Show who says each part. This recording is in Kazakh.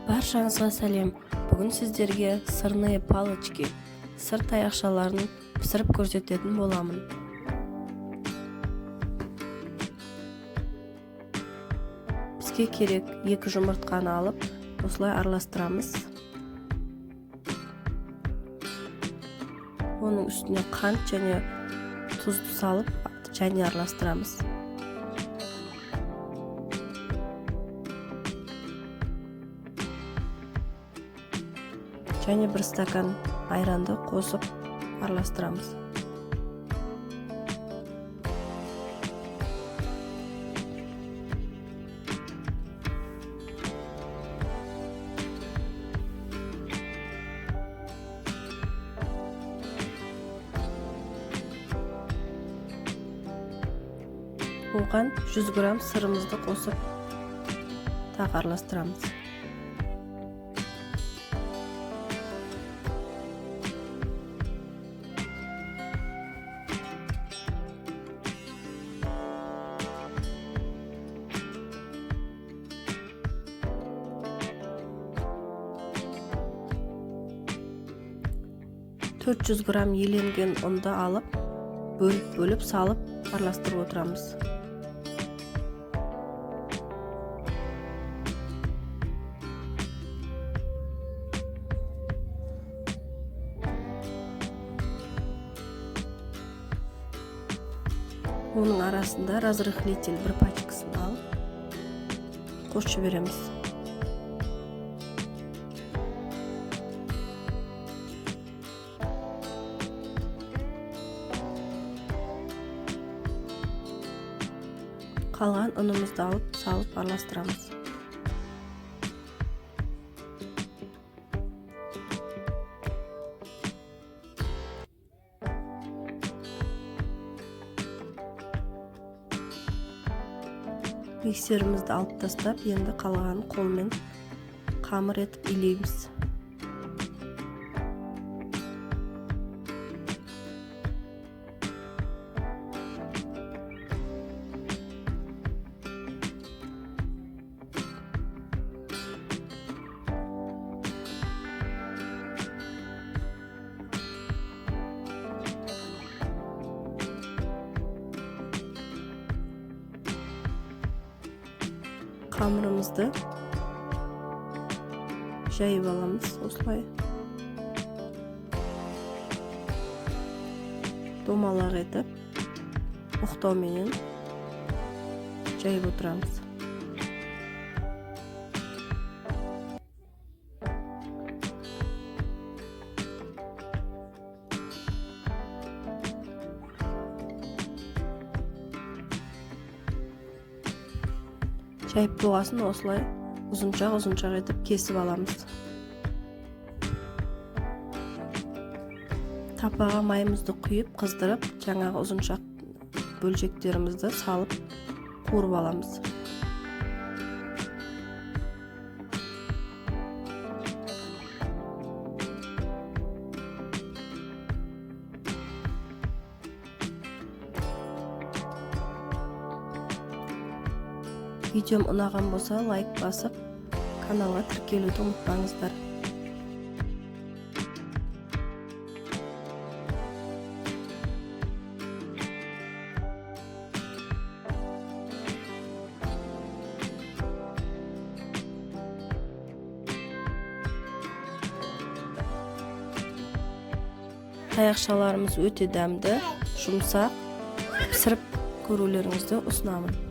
Speaker 1: Баршаңызға сәлем. Бүгін сіздерге сырные палочки, сыр таяқшаларын пісіріп көрсететін боламын. Бізге керек 2 жұмыртқаны алып, осылай араластырамыз. Оның үстіне қант және тұзды салып, және араластырамыз. Және 1 стакан айранды қосып араластырамыз. Оған 100 грамм сырымызды қосып тағы араластырамыз. $400 грамм еленген ұнды алып, бөліп салып, араластырып отырамыз. Оның арасында разрыхлитель 1 пачкасын алып, қосып жібереміз. Қалған ұнымызды алып, салып араластырамыз. Миксерімізді алып тастап, енді қалғанын қолмен қамыр етіп илейміз. Қамырымызды жайып аламыз, осылай. Домалақ етіп, оқтауменен жайып отырамыз. Жайып болғасын осылай ұзыншақ етіп кесіп аламыз. Тапаға майымызды құйып, қыздырып, жаңағы ұзыншақ бөлшектерімізді салып, қуырып аламыз. Видеом ұнаған болса, лайк басып, каналға тіркелуді ұмытпаңыздар. Таяқшаларымыз өте дәмді, жұмсақ, пісіріп көрулеріңізді ұсынамын.